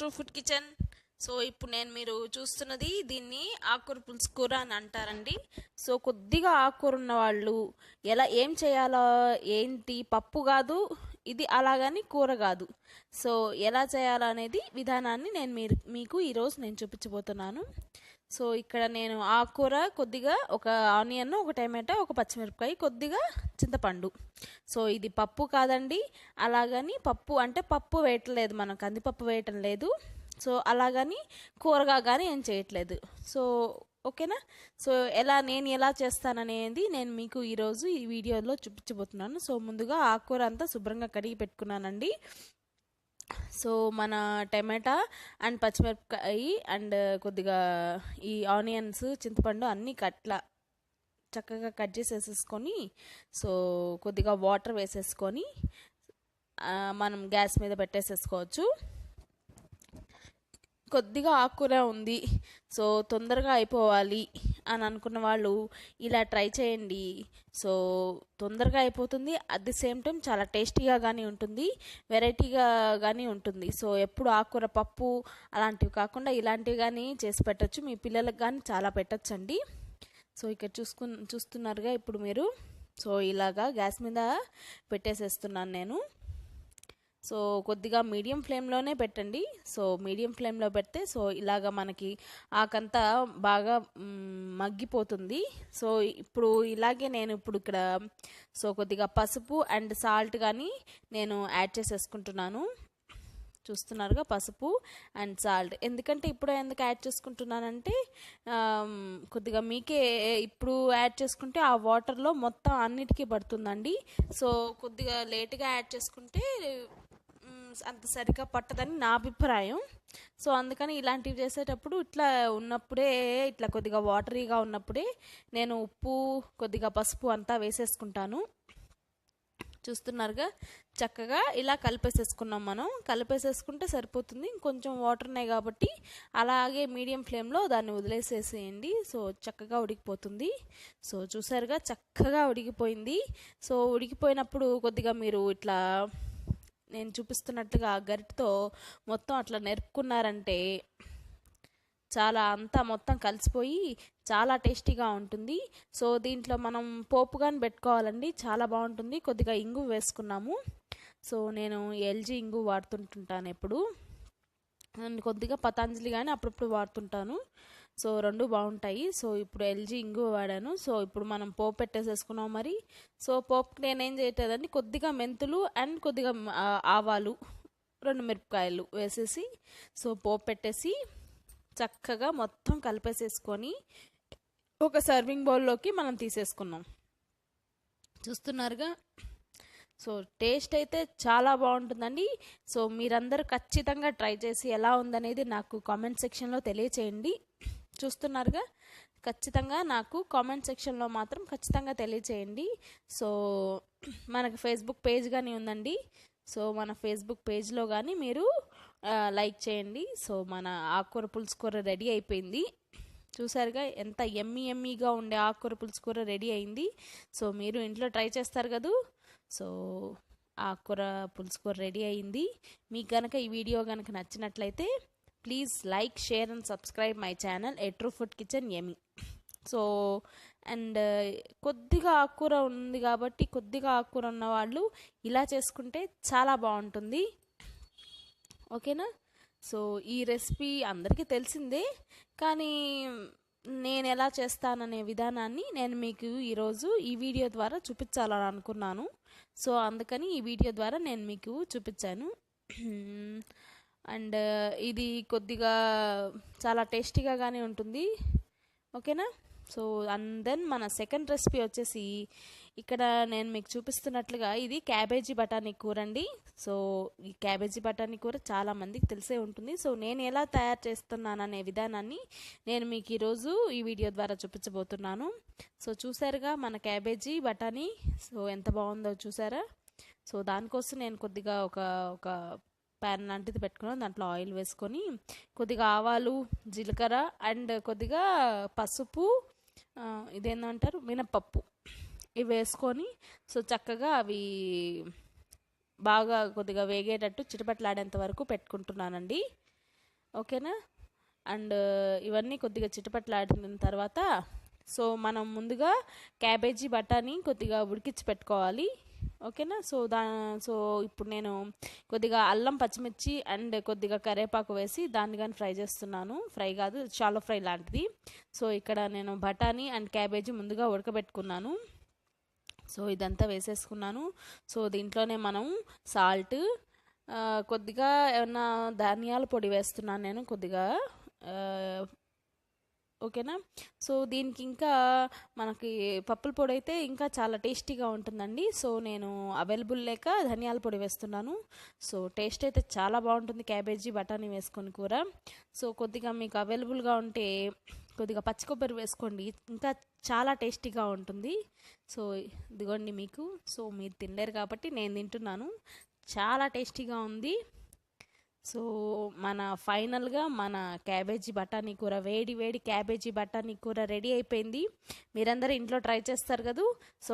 To food kitchen. So ఇప్పుడు మీరు చూస్తున్నది దీన్ని ఆకుకూర పులుసు కూర అని అంటారండి. సో కొద్దిగా ఆకుకూర ఉన్న వాళ్ళు ఏం చేయాలో ఏంటి, పప్పు కాదు ఇది, అలాగని కూర కాదు. సో ఎలా చేయాలనేది విధానాన్ని మీకు ఈరోజు నేను చూపించబోతున్నాను. సో ఇక్కడ నేను ఆకుకూర కొద్దిగా, ఒక ఆనియన్, ఒక టమాటా, ఒక పచ్చిమిరపకాయ, కొద్దిగా చింతపండు. సో ఇది పప్పు కాదండి. అలాగని పప్పు అంటే పప్పు వేయట్లేదు, మనం కందిపప్పు వేయటం లేదు. సో అలాగని కూరగా కానీ ఏం చేయట్లేదు. సో ఓకేనా. సో నేను ఎలా చేస్తాననేది నేను మీకు ఈరోజు ఈ వీడియోలో చూపించబోతున్నాను. సో ముందుగా ఆకుకూర అంతా శుభ్రంగా కడిగి పెట్టుకున్నానండి. సో మన టమాటా అండ్ పచ్చిమిరపకాయ అండ్ కొద్దిగా ఈ ఆనియన్స్, చింతపండు అన్నీ చక్కగా కట్ చేసేసుకొని, సో కొద్దిగా వాటర్ వేసేసుకొని మనం గ్యాస్ మీద పెట్టేసేసుకోవచ్చు. కొద్దిగా ఆకుకూర ఉంది, సో తొందరగా అయిపోవాలి అని అనుకున్న వాళ్ళు ఇలా ట్రై చేయండి. సో తొందరగా అయిపోతుంది, అట్ ది సేమ్ టైం చాలా టేస్టీగా కానీ ఉంటుంది, వెరైటీగా కానీ ఉంటుంది. సో ఎప్పుడు ఆకుకూర పప్పు అలాంటివి కాకుండా ఇలాంటివి కానీ చేసి పెట్టచ్చు, మీ పిల్లలకు కానీ చాలా పెట్టచ్చండి. సో ఇక్కడ చూస్తున్నారుగా ఇప్పుడు మీరు. సో ఇలాగా గ్యాస్ మీద పెట్టేసేస్తున్నాను నేను. సో కొద్దిగా మీడియం ఫ్లేమ్లోనే పెట్టండి. సో మీడియం ఫ్లేమ్లో పెడితే సో ఇలాగ మనకి ఆకంతా బాగా మగ్గిపోతుంది. సో ఇప్పుడు ఇలాగే నేను ఇక్కడ సో కొద్దిగా పసుపు అండ్ సాల్ట్ కానీ నేను యాడ్ చేసేసుకుంటున్నాను. చూస్తున్నారుగా, పసుపు అండ్ సాల్ట్. ఎందుకు యాడ్ చేసుకుంటున్నానంటే కొద్దిగా మీకే ఇప్పుడు యాడ్ చేసుకుంటే ఆ వాటర్లో మొత్తం అన్నిటికీ పడుతుందండి. సో కొద్దిగా లేట్గా యాడ్ చేసుకుంటే అంత సరిగ్గా పట్టదని నా అభిప్రాయం. సో అందుకని ఇలాంటివి చేసేటప్పుడు ఇట్లా కొద్దిగా వాటరీగా ఉన్నప్పుడే నేను ఉప్పు, కొద్దిగా పసుపు అంతా వేసేసుకుంటాను. చూస్తున్నారుగా, చక్కగా ఇలా కలిపేసేసుకున్నాం. మనం కలిపేసేసుకుంటే సరిపోతుంది. ఇంకొంచెం వాటర్ ఉన్నాయి కాబట్టి అలాగే మీడియం ఫ్లేమ్లో దాన్ని వదిలేసేసేయండి. సో చక్కగా ఉడికిపోతుంది. సో చూసారుగా, చక్కగా ఉడికిపోయింది. సో ఉడికిపోయినప్పుడు కొద్దిగా మీరు ఇట్లా నేను చూపిస్తున్నట్లుగా గరిటతో మొత్తం అట్లా నెరుపుకున్నారంటే అంతా మొత్తం కలిసిపోయి చాలా టేస్టీగా ఉంటుంది. సో దీంట్లో మనం పోపు కానీ పెట్టుకోవాలండి, చాలా బాగుంటుంది. కొద్దిగా ఇంగు వేసుకున్నాము. సో నేను ఎల్జీ ఇంగు వాడుతుంటాను ఎప్పుడు, అండ్ కొద్దిగా పతాంజలి కానీ అప్పుడప్పుడు వాడుతుంటాను. సో రెండు బాగుంటాయి. సో ఇప్పుడు ఎల్జీ ఇంగు వాడాను. సో ఇప్పుడు మనం పోపు పెట్టేసేసుకున్నాం. మరి సో పోపుకి నేనేం చేయట్లేదండి, కొద్దిగా మెంతులు అండ్ కొద్దిగా ఆవాలు, 2 మిరపకాయలు వేసేసి సో పోపు పెట్టేసి చక్కగా మొత్తం కలిపేసేసుకొని ఒక సర్వింగ్ బౌల్లోకి మనం తీసేసుకున్నాం. చూస్తున్నారుగా. సో టేస్ట్ అయితే చాలా బాగుంటుందండి. సో మీరందరూ ఖచ్చితంగా ట్రై చేసి ఎలా ఉందనేది నాకు కామెంట్ సెక్షన్లో తెలియచేయండి. చూస్తున్నారుగా, ఖచ్చితంగా నాకు కామెంట్ సెక్షన్లో మాత్రం ఖచ్చితంగా తెలియచేయండి. సో మనకు ఫేస్బుక్ పేజ్ కానీ ఉందండి. సో మన ఫేస్బుక్ పేజ్లో కానీ మీరు లైక్ చేయండి. సో మన ఆకుకూర పులుసు కూర రెడీ అయిపోయింది. చూసారుగా, ఎంత ఎమ్మీగా ఉండే ఆకుకూర పులుసు కూర రెడీ అయింది. సో మీరు ఇంట్లో ట్రై చేస్తారు కదా. సో ఆకుకూర పులుసు కూర రెడీ అయింది. మీకు కనుక ఈ వీడియో కనుక నచ్చినట్లయితే please like, share and subscribe my channel A true food kitchen yummy. So and కొద్దిగా ఆకుకూర ఉంది కాబట్టి, కొద్దిగా ఆకుకూర ఉన్న వాళ్ళు ఇలా చేసుకుంటే చాలా బాగుంటుంది. ఓకేనా. సో ఈ రెసిపీ అందరికీ తెలిసిందే, కానీ నేను ఎలా చేస్తాననే విధానాన్ని నేను మీకు ఈరోజు ఈ వీడియో ద్వారా చూపించాలని అనుకున్నాను. సో అందుకని ఈ వీడియో ద్వారా నేను మీకు చూపించాను. అండ్ ఇది కొద్దిగా చాలా టేస్టీగా కానీ ఉంటుంది. ఓకేనా. సో అండ్ దెన్ మన సెకండ్ రెసిపీ వచ్చేసి ఇక్కడ నేను మీకు చూపిస్తున్నట్లుగా ఇది క్యాబేజీ బఠానీ కూర అండి. సో ఈ క్యాబేజీ బఠానీ కూర చాలా మందికి తెలిసే ఉంటుంది. సో నేను ఎలా తయారు చేస్తున్నాననే విధానాన్ని నేను మీకు ఈరోజు ఈ వీడియో ద్వారా చూపించబోతున్నాను. సో చూసారుగా మన క్యాబేజీ బఠానీ, సో ఎంత బాగుందో చూసారా. సో దానికోసం నేను కొద్దిగా ఒక ప్యాన్ లాంటిది పెట్టుకున్నాను. దాంట్లో ఆయిల్ వేసుకొని కొద్దిగా ఆవాలు, జీలకర్ర అండ్ కొద్దిగా పసుపు, ఇదేంటంటారు మినపప్పు, ఇవి వేసుకొని సో చక్కగా అవి బాగా కొద్దిగా వేగేటట్టు చిటపట్లాడేంత వరకు పెట్టుకుంటున్నానండి. ఓకేనా. అండ్ ఇవన్నీ కొద్దిగా చిటపట్లాడిన తర్వాత సో మనం ముందుగా క్యాబేజీ బఠానీ కొద్దిగా ఉడికించి పెట్టుకోవాలి. ఓకేనా. సో ఇప్పుడు నేను కొద్దిగా అల్లం పచ్చిమిర్చి అండ్ కొద్దిగా కరివేపాకు వేసి దాన్ని కానీ ఫ్రై చేస్తున్నాను. ఫ్రై కాదు, షాలో ఫ్రై లాంటిది. సో ఇక్కడ నేను బఠానీ అండ్ క్యాబేజీ ముందుగా ఉడకబెట్టుకున్నాను. సో ఇదంతా వేసేసుకున్నాను. సో దీంట్లోనే మనం సాల్ట్, కొద్దిగా ఏమన్నా ధనియాల పొడి వేస్తున్నాను నేను కొద్దిగా. ఓకేనా. సో దీనికి ఇంకా మనకి పప్పుల పొడి అయితే ఇంకా చాలా టేస్టీగా ఉంటుందండి. సో నేను అవైలబుల్ లేక ధనియాల పొడి వేస్తున్నాను. సో టేస్ట్ అయితే చాలా బాగుంటుంది క్యాబేజీ బఠానీ వేసుకొని కూర. సో కొద్దిగా మీకు అవైలబుల్గా ఉంటే కొద్దిగా పచ్చి కొబ్బరి వేసుకోండి, ఇంకా చాలా టేస్టీగా ఉంటుంది. సో ఇదిగోండి మీకు. సో మీరు తినలేరు కాబట్టి నేను తింటున్నాను. చాలా టేస్టీగా ఉంది. సో ఫైనల్గా మన క్యాబేజీ బఠానీ కూర, వేడి వేడి క్యాబేజీ బఠానీ కూర రెడీ అయిపోయింది. మీరందరూ ఇంట్లో ట్రై చేస్తారు కదా. సో